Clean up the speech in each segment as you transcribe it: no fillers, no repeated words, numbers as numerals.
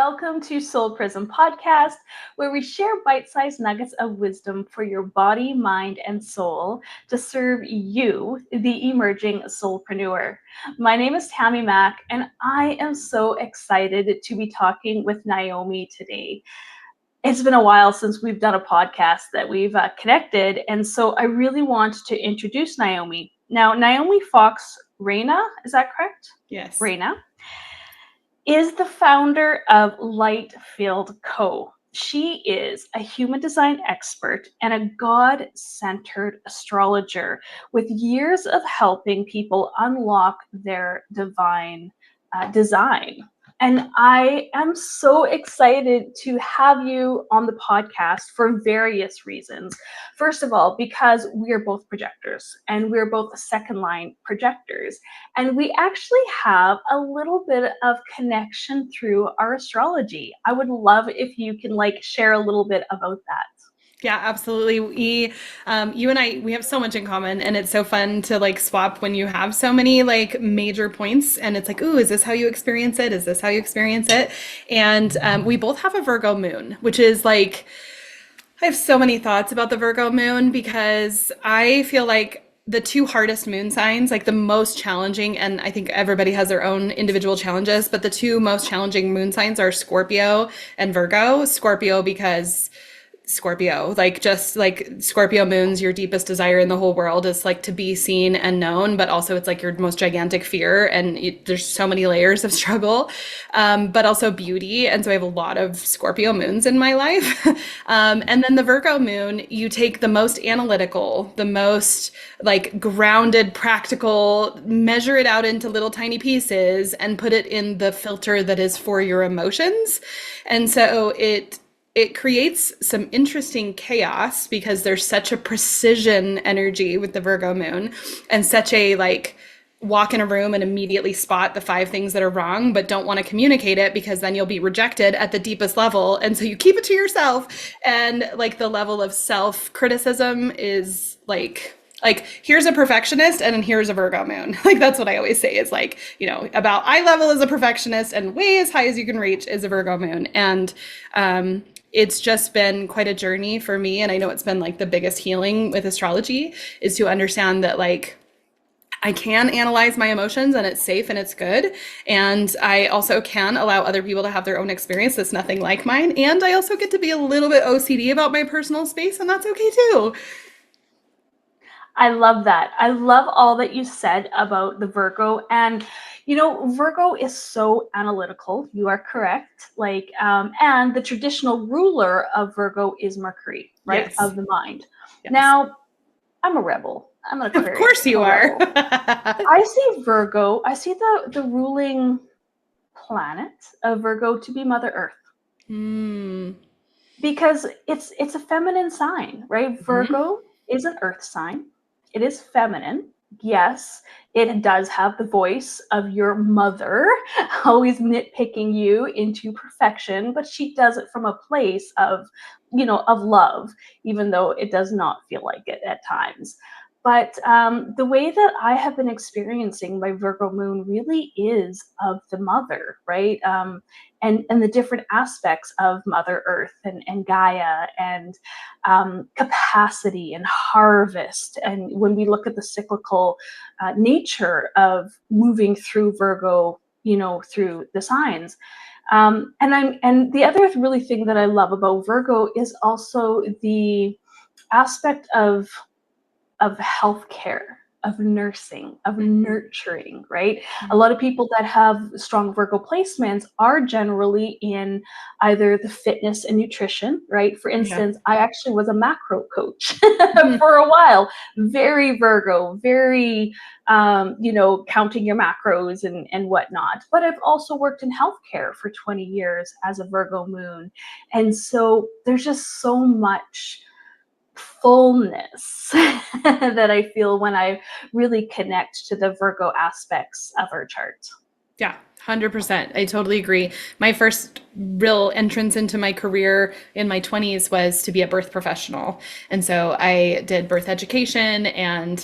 welcome to Soulprism Podcast, where we share bite-sized nuggets of wisdom for your body, mind, and soul to serve you, the emerging soulpreneur. My name is Tammy Mack, and I am so excited to be talking with Naomi today. It's been a while since we've done a podcast that we've connected, and so I really want to introduce Naomi. Now, Naomi Fox Reina, is that correct? Yes. Reina is the founder of Light-Filled Co. She is a human design expert and a God-centered astrologer with years of helping people unlock their divine design. And I am so excited to have you on the podcast for various reasons. First of all, because we are both projectors and we're both second line projectors. And we actually have a little bit of connection through our astrology. I would love if you can share a little bit about that. Yeah, absolutely. You and I, we have so much in common, and it's so fun to swap when you have so many major points, and it's ooh, is this how you experience it? Is this how you experience it? And we both have a Virgo moon, which is I have so many thoughts about the Virgo moon because I feel like the two hardest moon signs, the most challenging, and I think everybody has their own individual challenges, but the two most challenging moon signs are Scorpio and Virgo. Scorpio because Scorpio, Scorpio moons, your deepest desire in the whole world is to be seen and known, but also it's your most gigantic fear, and there's so many layers of struggle, but also beauty. And so I have a lot of Scorpio moons in my life. And then the Virgo moon, you take the most analytical, the most grounded, practical, measure it out into little tiny pieces and put it in the filter that is for your emotions. And so it creates some interesting chaos because there's such a precision energy with the Virgo moon, and such a walk in a room and immediately spot the 5 things that are wrong, but don't want to communicate it because then you'll be rejected at the deepest level. And so you keep it to yourself. And the level of self-criticism is here's a perfectionist and then here's a Virgo moon. That's what I always say is about eye level is a perfectionist and way as high as you can reach is a Virgo moon. And it's just been quite a journey for me. And I know it's been the biggest healing with astrology is to understand that I can analyze my emotions and it's safe and it's good. And I also can allow other people to have their own experience that's nothing like mine. And I also get to be a little bit OCD about my personal space, and that's okay too. I love that. I love all that you said about the Virgo. And, Virgo is so analytical. You are correct. And the traditional ruler of Virgo is Mercury, right? Yes. Of the mind. Yes. Now, I'm a rebel. I'm an Aquarius. Of course you are. I see Virgo. I see the ruling planet of Virgo to be Mother Earth. Because it's a feminine sign, right? Virgo is an earth sign. It is feminine. Yes, it does have the voice of your mother, always nitpicking you into perfection, but she does it from a place of love, even though it does not feel like it at times. But the way that I have been experiencing my Virgo moon really is of the mother, right? And the different aspects of Mother Earth and Gaia and capacity and harvest. And when we look at the cyclical nature of moving through Virgo, through the signs. And the other really thing that I love about Virgo is also the aspect of healthcare, of nursing, of nurturing, right? A lot of people that have strong Virgo placements are generally in either the fitness and nutrition, right? For instance, I actually was a macro coach for a while, very Virgo, very, counting your macros and whatnot. But I've also worked in healthcare for 20 years as a Virgo moon. And so there's just so much fullness that I feel when I really connect to the Virgo aspects of our chart. Yeah, 100%. I totally agree. My first real entrance into my career in my 20s was to be a birth professional. And so I did birth education and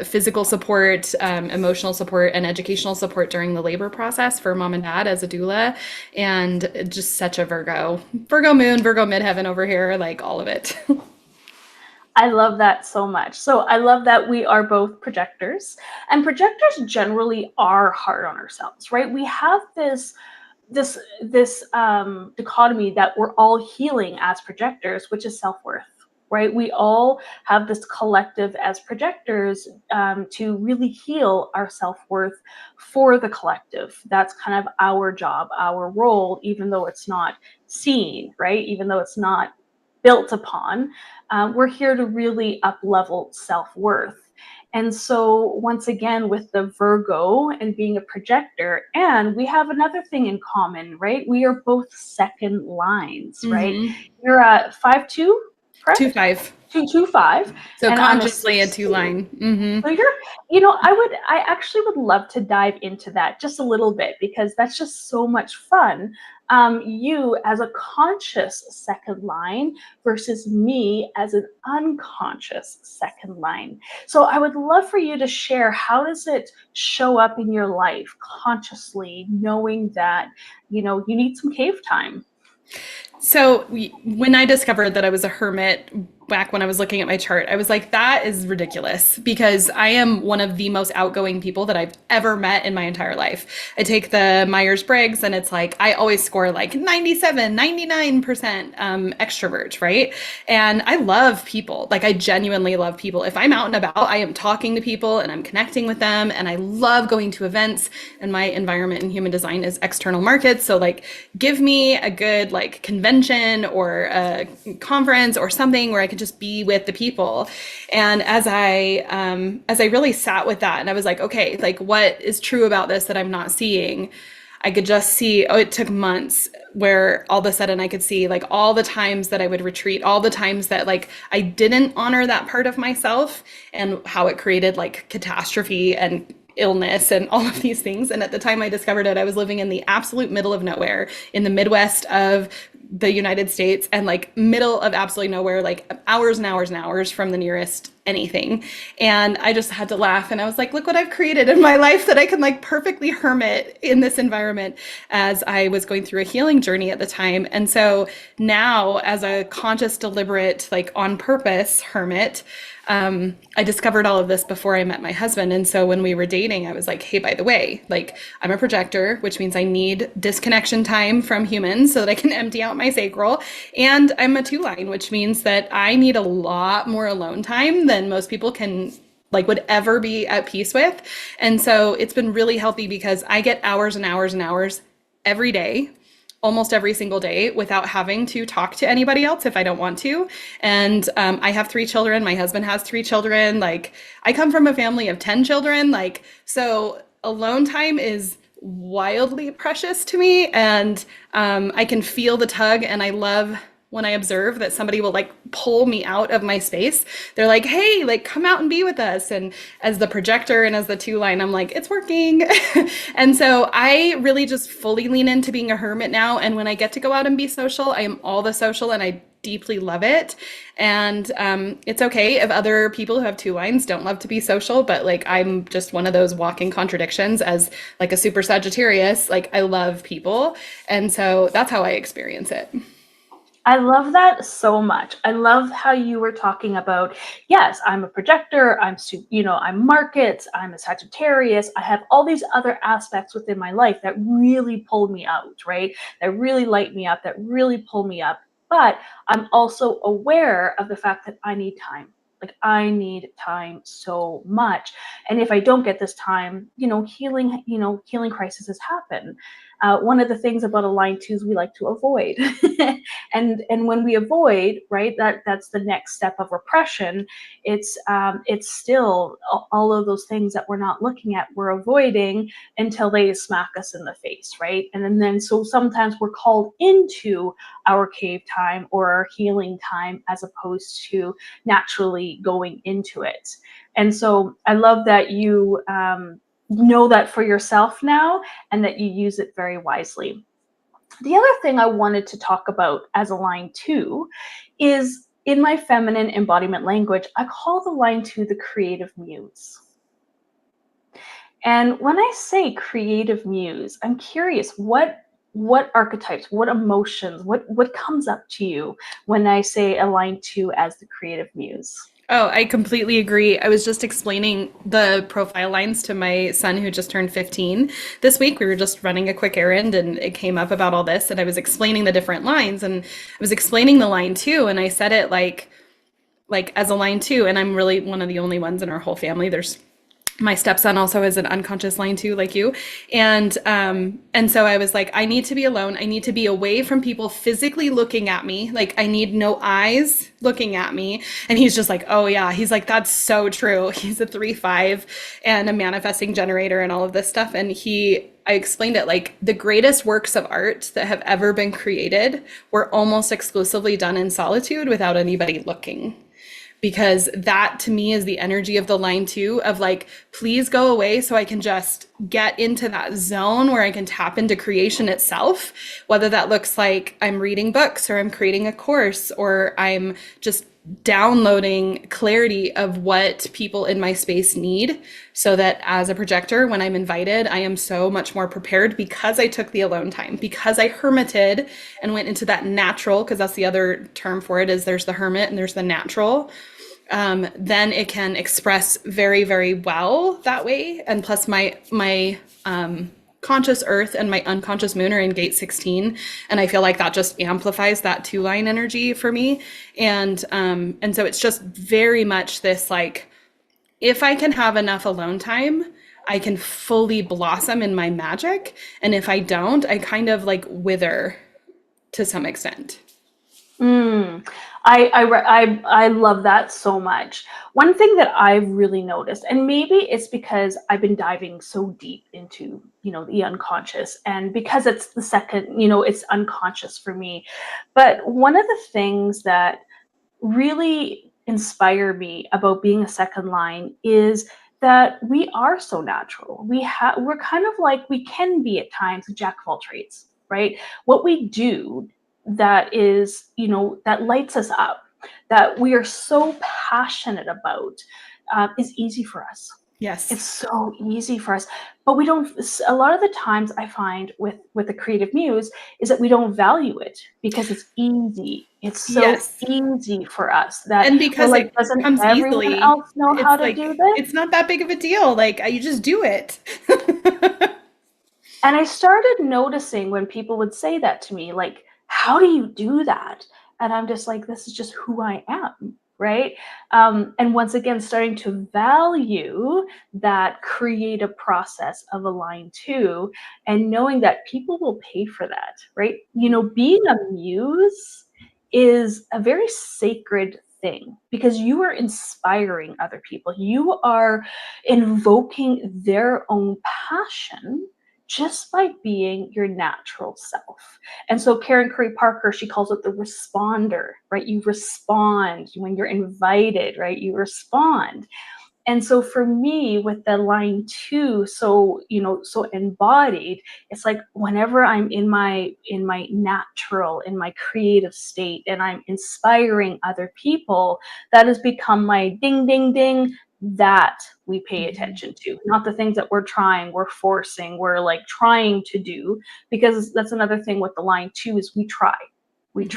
physical support, emotional support, and educational support during the labor process for mom and dad as a doula. And just such a Virgo moon, Virgo midheaven over here, like all of it. I love that so much. So I love that we are both projectors, and projectors generally are hard on ourselves, right? We have this dichotomy that we're all healing as projectors, which is self-worth, right? We all have this collective as projectors to really heal our self-worth for the collective. That's kind of our job, our role, even though it's not seen, right? Even though it's not built upon, we're here to really up level self-worth. And so once again, with the Virgo and being a projector, and we have another thing in common, right? We are both second lines, right? You're a 5'2", correct? 2-5. 2'5", So and I'm a consciously a 6'2". 2-line. So I actually would love to dive into that just a little bit, because that's just so much fun. You as a conscious second line versus me as an unconscious second line. So I would love for you to share, how does it show up in your life consciously, knowing that, you need some cave time? So when I discovered that I was a hermit back when I was looking at my chart, I was like, that is ridiculous, because I am one of the most outgoing people that I've ever met in my entire life. I take the Myers-Briggs and it's like, I always score like 97, 99% extrovert, right? And I love people. Like I genuinely love people. If I'm out and about, I am talking to people and I'm connecting with them, and I love going to events, and my environment in human design is external markets. So like give me a good like convention or a conference or something where I could just be with the people. And as I really sat with that, and I was like, okay, like what is true about this that I'm not seeing? I could just see, it took months where all of a sudden I could see like all the times that I would retreat, all the times that like I didn't honor that part of myself, and how it created like catastrophe and illness and all of these things. And at the time I discovered it, I was living in the absolute middle of nowhere in the Midwest of the United States, and like middle of absolutely nowhere, like hours and hours and hours from the nearest anything. And I just had to laugh, and I was like, look what I've created in my life, that I can like perfectly hermit in this environment, as I was going through a healing journey at the time. And so now, as a conscious, deliberate, like on purpose hermit, I discovered all of this before I met my husband. And so when we were dating, I was like, hey, by the way, like I'm a projector, which means I need disconnection time from humans so that I can empty out my sacral. And I'm a 2-line, which means that I need a lot more alone time than most people can like would ever be at peace with. And so it's been really healthy, because I get hours and hours and hours every day, almost every single day, without having to talk to anybody else if I don't want to. And I have 3 children. My husband has 3 children. Like I come from a family of 10 children. Like, so alone time is wildly precious to me. And I can feel the tug, and I love when I observe that somebody will like pull me out of my space. They're like, hey, like come out and be with us. And as the projector and as the 2-line, I'm like, it's working. And so I really just fully lean into being a hermit now. And when I get to go out and be social, I am all the social, and I deeply love it. And it's okay if other people who have 2-lines don't love to be social, but like I'm just one of those walking contradictions as like a super Sagittarius. Like I love people. And so that's how I experience it. I love that so much. I love how you were talking about, yes, I'm a projector, I'm markets, I'm a Sagittarius. I have all these other aspects within my life that really pull me out, right? That really light me up, that really pull me up. But I'm also aware of the fact that I need time. Like I need time so much. And if I don't get this time, healing crises happen. One of the things about a line 2 is we like to avoid. and when we avoid, right, that's the next step of repression. It's still all of those things that we're not looking at, we're avoiding until they smack us in the face, right? And then so sometimes we're called into our cave time or our healing time, as opposed to naturally going into it. And so I love that you know that for yourself now, and that you use it very wisely. The other thing I wanted to talk about as a line 2 is, in my feminine embodiment language, I call the line 2 the creative muse. And when I say creative muse, I'm curious, what archetypes, what emotions, what comes up to you when I say a line 2 as the creative muse? Oh, I completely agree. I was just explaining the profile lines to my son who just turned 15 this week. We were just running a quick errand and it came up about all this, and I was explaining the different lines, and I was explaining the line 2, and I said it like as a line 2, and I'm really one of the only ones in our whole family. There's my stepson also has an unconscious line 2, like you. And so I was like, I need to be alone. I need to be away from people physically looking at me. Like, I need no eyes looking at me. And he's just like, oh yeah. He's like, that's so true. He's a 3/5 and a manifesting generator and all of this stuff. And I explained it like the greatest works of art that have ever been created were almost exclusively done in solitude without anybody looking. Because that to me is the energy of the line 2 of like, please go away so I can just get into that zone where I can tap into creation itself, whether that looks like I'm reading books or I'm creating a course or I'm just downloading clarity of what people in my space need, so that as a projector, when I'm invited, I am so much more prepared because I took the alone time, because I hermited and went into that natural, because that's the other term for it, is there's the hermit and there's the natural. Then it can express very, very well that way. And plus my conscious earth and my unconscious moon are in gate 16. And I feel like that just amplifies that 2-line energy for me. And so it's just very much this, like, if I can have enough alone time, I can fully blossom in my magic. And if I don't, I kind of like wither to some extent. I love that so much. One thing that I've really noticed, and maybe it's because I've been diving so deep into, the unconscious, and because it's the second, it's unconscious for me. But one of the things that really inspire me about being a second line is that we are so natural. We're kind of like, we can be at times a jack of all trades, right? What we do that is, that lights us up, that we are so passionate about, is easy for us. Yes. It's so easy for us, but we don't, a lot of the times I find with the creative muse is that we don't value it because it's easy. It's so easy for us that, and because like, it doesn't comes everyone easily, else know how to like, do this? It's not that big of a deal. Like, you just do it. And I started noticing when people would say that to me, like, how do you do that? And I'm just like, this is just who I am, right? And once again, starting to value that creative process of a line 2, and knowing that people will pay for that, right? Being a muse is a very sacred thing because you are inspiring other people. You are invoking their own passion just by being your natural self. And so Karen Curry Parker, she calls it the responder, right? You respond when you're invited, right? You respond. And so for me, with the line 2, so embodied, it's like whenever I'm in my natural, in my creative state, and I'm inspiring other people, that has become my ding, ding, ding, that we pay attention to, not the things that we're forcing, we're like trying to do, because that's another thing with the line 2 is we try, because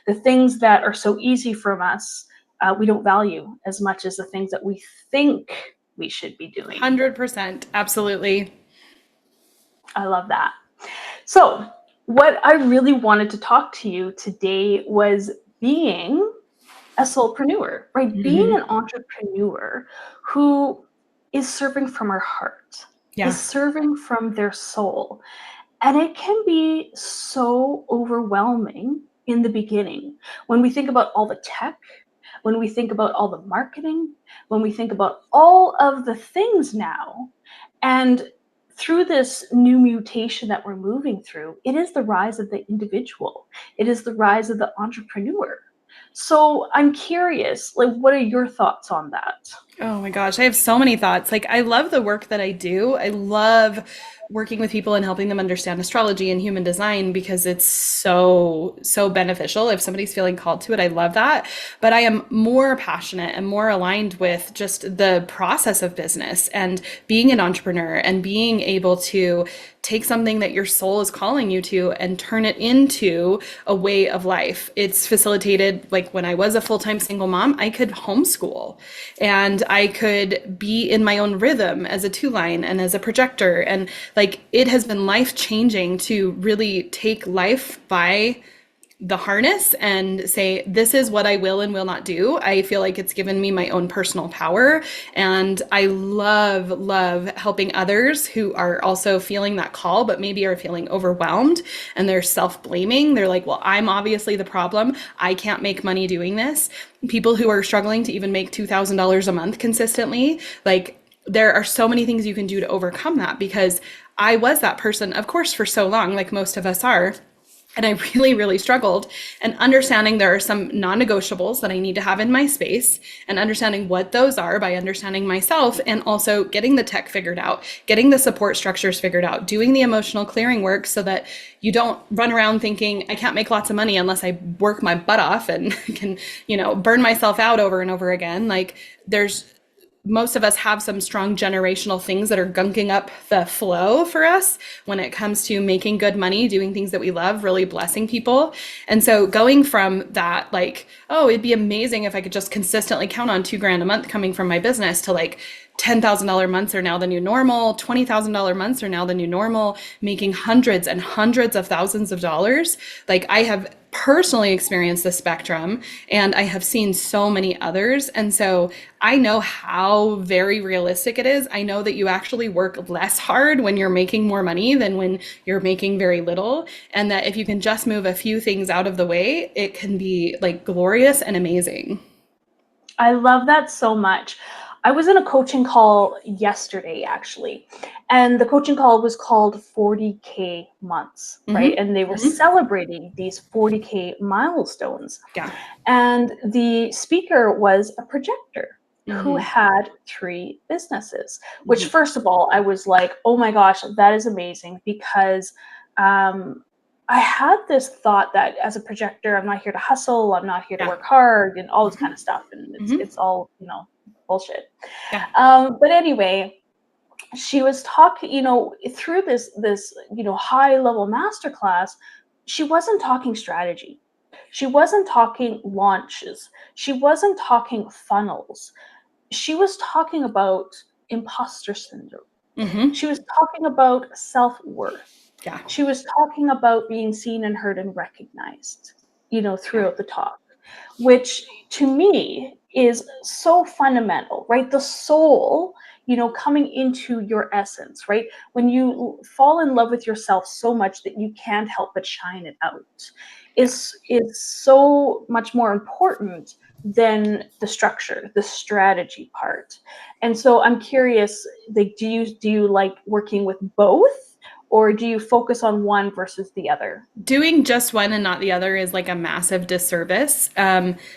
the things that are so easy from us, we don't value as much as the things that we think we should be doing. 100%. Absolutely. I love that. So what I really wanted to talk to you today was being a soulpreneur, right? Mm-hmm. Being an entrepreneur who is serving from her heart, is serving from their soul. And it can be so overwhelming in the beginning when we think about all the tech, when we think about all the marketing, when we think about all of the things now. And through this new mutation that we're moving through, it is the rise of the individual. It is the rise of the entrepreneur. So I'm curious, like, what are your thoughts on that? Oh my gosh, I have so many thoughts. Like, I love the work that I do. I love working with people and helping them understand astrology and human design because it's so beneficial. If somebody's feeling called to it, I love that. But I am more passionate and more aligned with just the process of business and being an entrepreneur and being able to take something that your soul is calling you to and turn it into a way of life. It's facilitated, like when I was a full-time single mom, I could homeschool and I could be in my own rhythm as a two line and as a projector. And like it has been life changing to really take life by the harness and say, this is what I will and will not do. I feel like it's given me my own personal power. And I love helping others who are also feeling that call, but maybe are feeling overwhelmed and they're self-blaming. They're like, well, I'm obviously the problem. I can't make money doing this. People who are struggling to even make $2,000 a month consistently, like there are so many things you can do to overcome that because I was that person, of course, for so long, like most of us are. And I really struggled. And understanding there are some non-negotiables that I need to have in my space and understanding what those are by understanding myself and also getting the tech figured out, getting the support structures figured out, doing the emotional clearing work so that you don't run around thinking I can't make lots of money unless I work my butt off and can, burn myself out over and over again. Like most of us have some strong generational things that are gunking up the flow for us when it comes to making good money, doing things that we love, really blessing people. And so going from that, like, oh, it'd be amazing if I could just consistently count on $2,000 a month coming from my business to like $10,000 months are now the new normal, $20,000 months are now the new normal, making hundreds and hundreds of thousands of dollars. Like I have personally experienced the spectrum and I have seen so many others. And so I know how very realistic it is. I know that you actually work less hard when you're making more money than when you're making very little. And that if you can just move a few things out of the way, it can be like glorious and amazing. I love that so much. I was in a coaching call yesterday, actually, and the coaching call was called 40K months, right? And they were celebrating these 40K milestones. Yeah. And the speaker was a projector who had 3 businesses, which first of all, I was like, oh my gosh, that is amazing because I had this thought that as a projector, I'm not here to hustle, I'm not here to work hard and all this kind of stuff. And it's all, bullshit. But anyway, she was talking, through this, high level masterclass, she wasn't talking strategy. She wasn't talking launches. She wasn't talking funnels. She was talking about imposter syndrome. She was talking about self-worth. Yeah. She was talking about being seen and heard and recognized, throughout the talk, which to me is so fundamental, right? The soul, coming into your essence, right? When you fall in love with yourself so much that you can't help but shine it out is so much more important than the structure, the strategy part. And so I'm curious, like, do you like working with both? Or do you focus on one versus the other? Doing just one and not the other is like a massive disservice.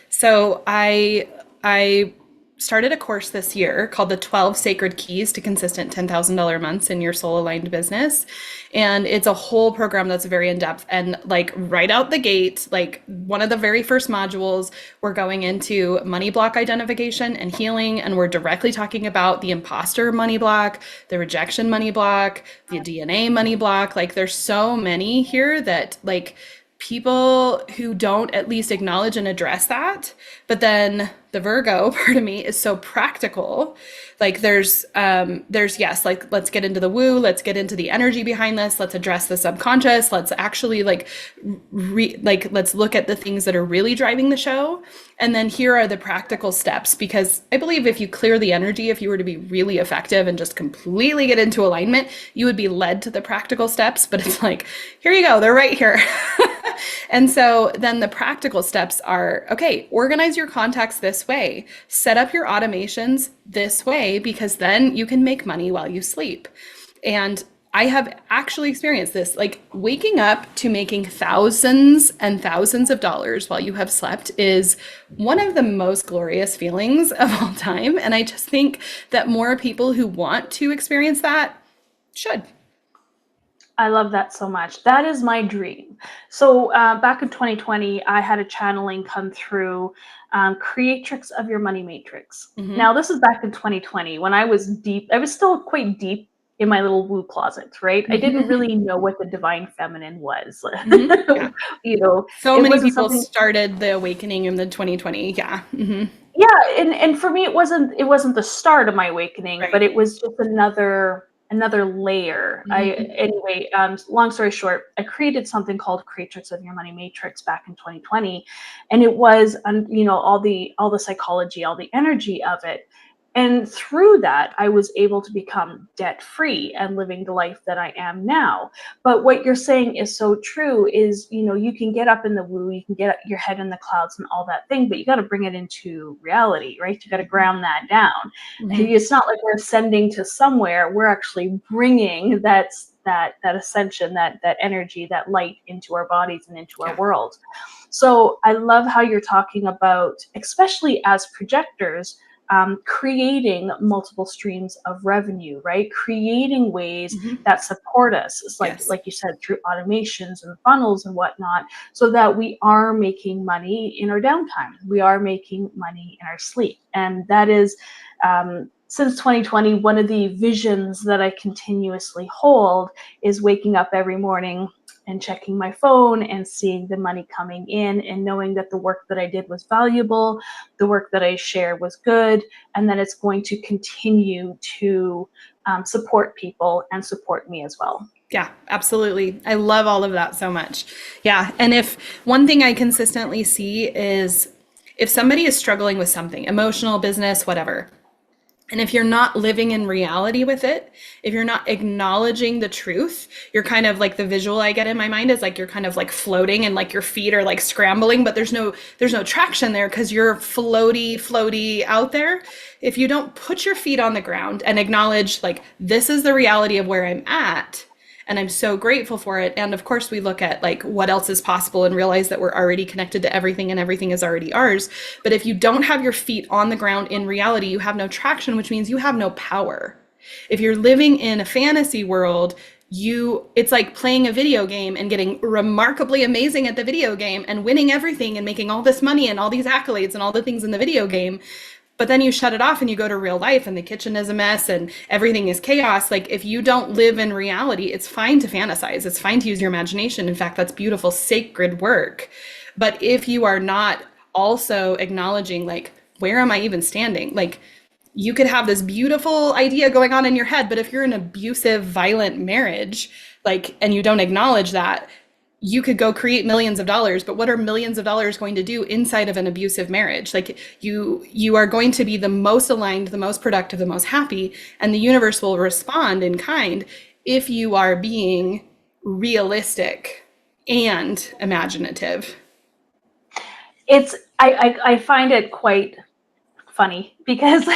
So I started a course this year called the 12 Sacred Keys to Consistent $10,000 months in your soul aligned business. And it's a whole program that's very in depth and like right out the gate, like one of the very first modules, we're going into money block identification and healing. And we're directly talking about the imposter money block, the rejection money block, the DNA money block. Like there's so many here that like people who don't at least acknowledge and address that. But then the Virgo part of me is so practical. Like there's yes, like let's get into the woo, let's get into the energy behind this, let's address the subconscious, let's actually let's look at the things that are really driving the show. And then here are the practical steps, because I believe if you clear the energy, if you were to be really effective and just completely get into alignment, you would be led to the practical steps. But it's like, here you go, they're right here. And so then the practical steps are, okay, organize your contacts this way, set up your automations this way, because then you can make money while you sleep. And I have actually experienced this, like waking up to making thousands and thousands of dollars while you have slept is one of the most glorious feelings of all time. And I just think that more people who want to experience that should. I love that so much. That is my dream. So back in 2020, I had a channeling come through, creatrix of your money matrix. Now, this is back in 2020 when I was deep. I was still quite deep in my little woo closet, right? I didn't really know what the divine feminine was. Yeah. You know, So it many wasn't people something. started the awakening in the 2020. Yeah. Yeah, and for me, it wasn't the start of my awakening, but Right. it was just another layer. Anyway, long story short, I created something called Creatrix of Your Money Matrix back in 2020, and it was, all the psychology, all the energy of it. And through that, I was able to become debt free and living the life that I am now. But what you're saying is so true is, you can get up in the woo, you can get your head in the clouds and all that thing, but you got to bring it into reality, right? You got to ground that down. It's not like we're ascending to somewhere. We're actually bringing that ascension, that energy, that light into our bodies and into our Yeah. world. So I love how you're talking about, especially as projectors, creating multiple streams of revenue, right? Creating ways that support us. It's Yes. like you said, through automations and funnels and whatnot, so that we are making money in our downtime. We are making money in our sleep. And that is, since 2020, one of the visions that I continuously hold is waking up every morning and checking my phone and seeing the money coming in and knowing that the work that I did was valuable, the work that I shared was good, and that it's going to continue to support people and support me as well. Yeah, absolutely. I love all of that so much. Yeah. And if one thing I consistently see is if somebody is struggling with something, emotional, business, whatever, and if you're not living in reality with it, if you're not acknowledging the truth, you're kind of like, the visual I get in my mind is like you're kind of like floating and like your feet are like scrambling, but there's no traction there because you're floaty out there. If you don't put your feet on the ground and acknowledge like, this is the reality of where I'm at, and I'm so grateful for it. And of course, we look at like what else is possible and realize that we're already connected to everything and everything is already ours. But if you don't have your feet on the ground in reality, you have no traction, which means you have no power. If you're living in a fantasy world, it's like playing a video game and getting remarkably amazing at the video game and winning everything and making all this money and all these accolades and all the things in the video game. But then you shut it off and you go to real life and the kitchen is a mess and everything is chaos. Like if you don't live in reality, it's fine to fantasize. It's fine to use your imagination. In fact, that's beautiful, sacred work. But if you are not also acknowledging like, where am I even standing? Like you could have this beautiful idea going on in your head, but if you're in an abusive, violent marriage, like, and you don't acknowledge that, you could go create millions of dollars, but what are millions of dollars going to do inside of an abusive marriage? Like you are going to be the most aligned, the most productive, the most happy, and the universe will respond in kind if you are being realistic and imaginative. I find it quite funny because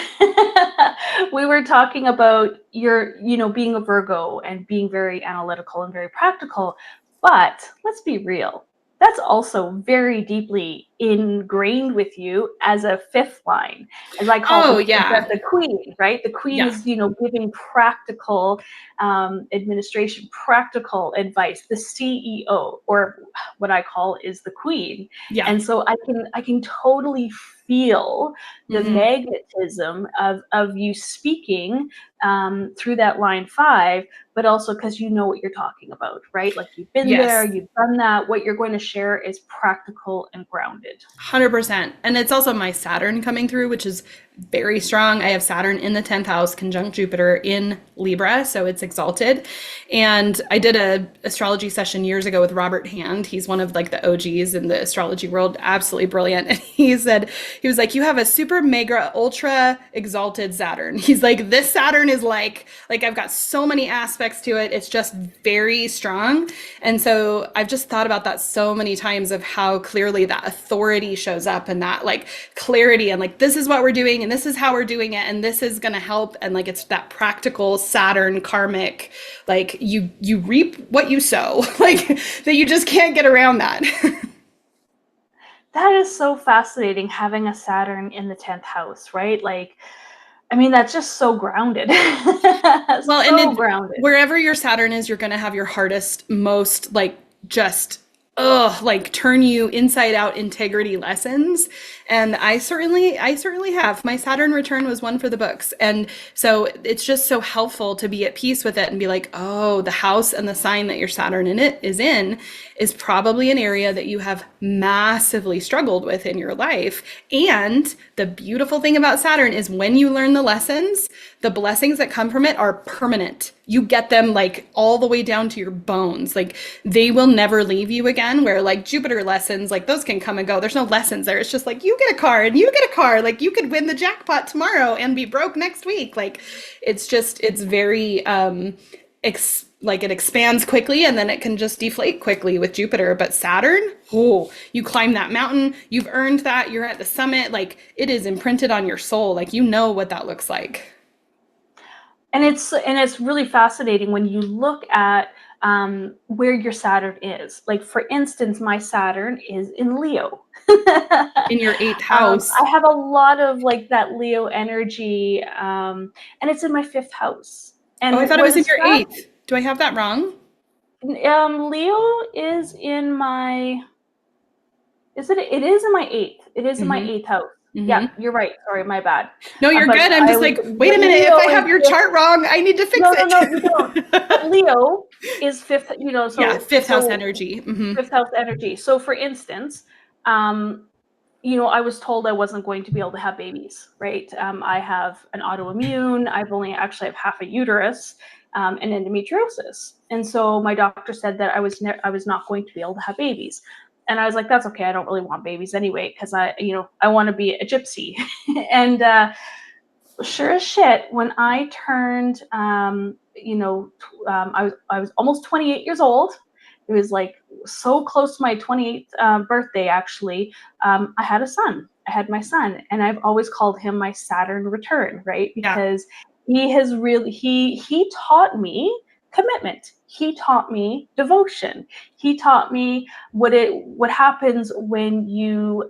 we were talking about being a Virgo and being very analytical and very practical. But let's be real, that's also very deeply ingrained with you as a fifth line, as I call the queen, right? The queen is, giving practical administration, practical advice. The CEO, or what I call, is the queen. Yeah. And so I can totally feel the magnetism of you speaking through that line 5, but also because you know what you're talking about, right? Like you've been there, you've done that. What you're going to share is practical and grounded. 100%. And it's also my Saturn coming through, which is very strong. I have Saturn in the 10th house, conjunct Jupiter in Libra, so it's exalted. And I did a astrology session years ago with Robert Hand. He's one of like the OGs in the astrology world, absolutely brilliant. And he was like, you have a super mega ultra exalted Saturn. He's like, this Saturn is like I've got so many aspects to it. It's just very strong. And so I've just thought about that so many times of how clearly that authority shows up and that like clarity and like, this is what we're doing and this is how we're doing it, and this is going to help. And like, it's that practical Saturn karmic, like you reap what you sow, like that you just can't get around that. That is so fascinating, having a Saturn in the 10th house, right? Like, I mean, that's just so grounded. Well, so and grounded. wherever your Saturn is, you're going to have your hardest, most like just like turn you inside out integrity lessons. And I certainly have. My Saturn return was one for the books. And so it's just so helpful to be at peace with it and be like, oh, the house and the sign that your Saturn in it is probably an area that you have massively struggled with in your life. And the beautiful thing about Saturn is when you learn the lessons, the blessings that come from it are permanent. You get them like all the way down to your bones. Like they will never leave you again, where like Jupiter lessons, like those can come and go. There's no lessons there. It's just like, you get a car and you get a car. Like you could win the jackpot tomorrow and be broke next week. Like it's very, like it expands quickly and then it can just deflate quickly with Jupiter. But Saturn, oh, you climb that mountain, you've earned that, you're at the summit, like it is imprinted on your soul. Like you know what that looks like. And it's really fascinating when you look at where your Saturn is. Like for instance, my Saturn is in Leo. In your 8th house. I have a lot of like that Leo energy, and it's in my 5th house. And I thought it was in your 8th. Do I have that wrong? Leo is in my. It is in my 8th. It is in my 8th house. Mm-hmm. Yeah, you're right. Sorry, my bad. No, you're good. I'm just like, wait a minute. Leo, if I have your chart wrong, I need to fix it. No, you don't. But Leo is 5th, so. Yeah, 5th house energy. Mm-hmm. 5th house energy. So for instance, I was told I wasn't going to be able to have babies, right? I have an autoimmune. I have half a uterus, and endometriosis. And so my doctor said that I was not going to be able to have babies. And I was like, that's okay. I don't really want babies anyway, because I want to be a gypsy. And sure as shit, when I turned, I was almost 28 years old. It was like so close to my 28th birthday, actually. I had a son. I had my son, and I've always called him my Saturn return, right? Because he has really he taught me commitment. He taught me devotion. He taught me what happens when you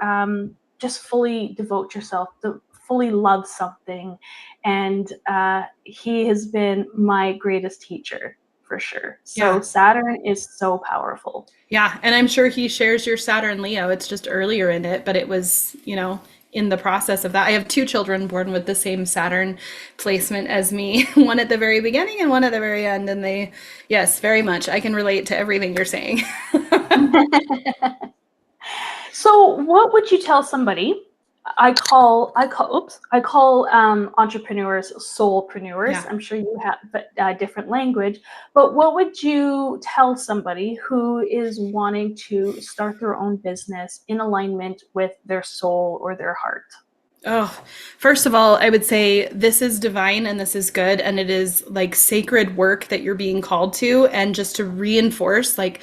just fully devote yourself, to fully love something. And he has been my greatest teacher, for sure. So Saturn is so powerful. Yeah. And I'm sure he shares your Saturn Leo. It's just earlier in it, but it was, in the process of that. I have 2 children born with the same Saturn placement as me, one at the very beginning and one at the very end. And yes, very much. I can relate to everything you're saying. So what would you tell somebody? I call entrepreneurs soulpreneurs. Yeah. I'm sure you have a different language, but what would you tell somebody who is wanting to start their own business in alignment with their soul or their heart? Oh, first of all, I would say this is divine and this is good. And it is like sacred work that you're being called to. And just to reinforce, like,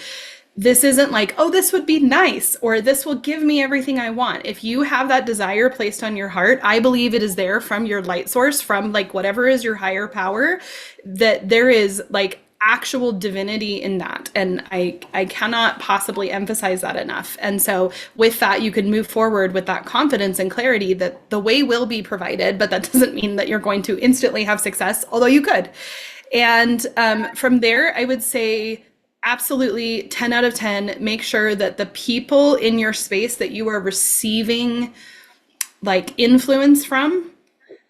this isn't like, oh, this would be nice, or this will give me everything I want. If you have that desire placed on your heart, I believe it is there from your light source, from like whatever is your higher power, that there is like actual divinity in that. And I cannot possibly emphasize that enough. And so with that, you can move forward with that confidence and clarity that the way will be provided, but that doesn't mean that you're going to instantly have success, although you could. And from there, I would say, absolutely 10 out of 10, make sure that the people in your space that you are receiving like influence from,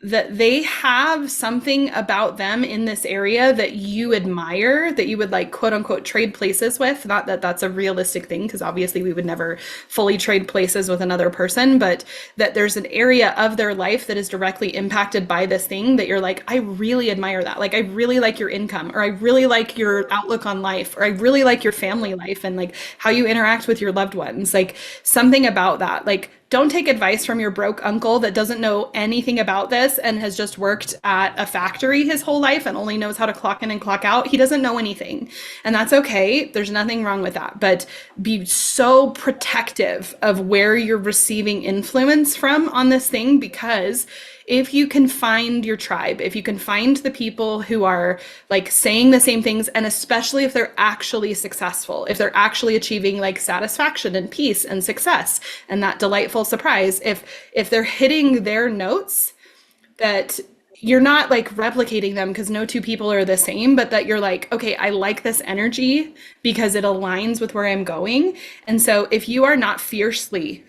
that they have something about them in this area that you admire, that you would like quote unquote trade places with. Not that that's a realistic thing, because obviously we would never fully trade places with another person, but that there's an area of their life that is directly impacted by this thing that you're like, I really admire that. Like, I really like your income, or I really like your outlook on life, or I really like your family life and like how you interact with your loved ones. Like something about that, like, don't take advice from your broke uncle that doesn't know anything about this and has just worked at a factory his whole life and only knows how to clock in and clock out. He doesn't know anything. And that's okay. There's nothing wrong with that. But be so protective of where you're receiving influence from on this thing, because if you can find your tribe, if you can find the people who are like saying the same things, and especially if they're actually successful, if they're actually achieving like satisfaction and peace and success and that delightful surprise, if they're hitting their notes, that you're not like replicating them because no two people are the same, but that you're like, okay, I like this energy because it aligns with where I'm going. And so if you are not fiercely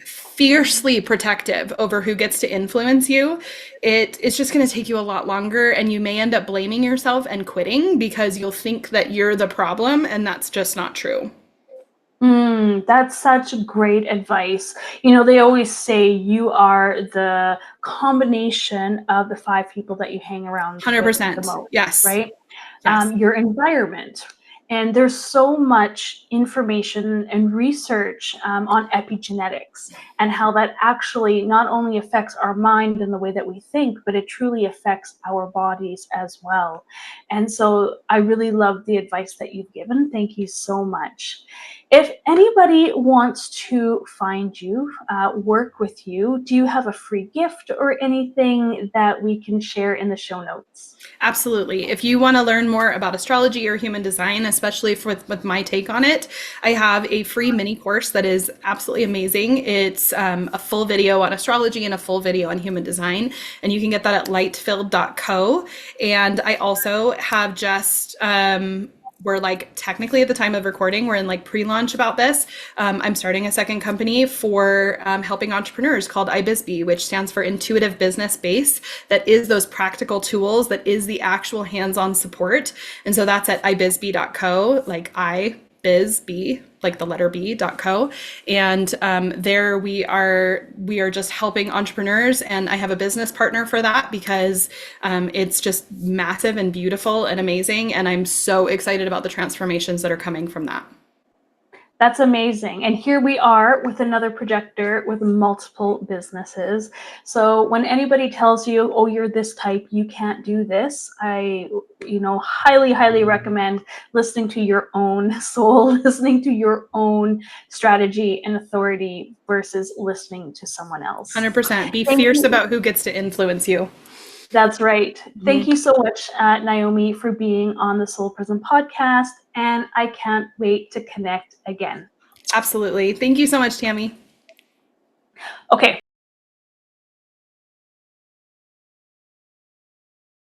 protective over who gets to influence you, it's just going to take you a lot longer, and you may end up blaming yourself and quitting because you'll think that you're the problem, and that's just not true. That's such great advice. They always say you are the combination of the 5 people that you hang around 100%. with the most, Yes. right? Yes. Your environment. And there's so much information and research on epigenetics and how that actually not only affects our mind and the way that we think, but it truly affects our bodies as well. And so I really love the advice that you've given. Thank you so much. If anybody wants to find you, work with you, do you have a free gift or anything that we can share in the show notes? Absolutely. If you want to learn more about astrology or human design, especially with my take on it, I have a free mini course that is absolutely amazing. It's a full video on astrology and a full video on human design, and you can get that at lightfilled.co. And I also have just we're like technically at the time of recording, we're in like pre-launch about this. I'm starting a second company for helping entrepreneurs called iBizB, which stands for Intuitive Business Base. That is those practical tools, that is the actual hands-on support. And so that's at ibizb.co, like iBizB, like the letter B.co. And there we are just helping entrepreneurs. And I have a business partner for that because it's just massive and beautiful and amazing. And I'm so excited about the transformations that are coming from that. That's amazing. And here we are with another projector with multiple businesses. So when anybody tells you, oh, you're this type, you can't do this, I highly recommend listening to your own soul, listening to your own strategy and authority versus listening to someone else. 100%. Be fierce about who gets to influence you. That's right. Thank you so much, Naomi, for being on the Soulprism Podcast, and I can't wait to connect again. Absolutely. Thank you so much, Tammy. Okay.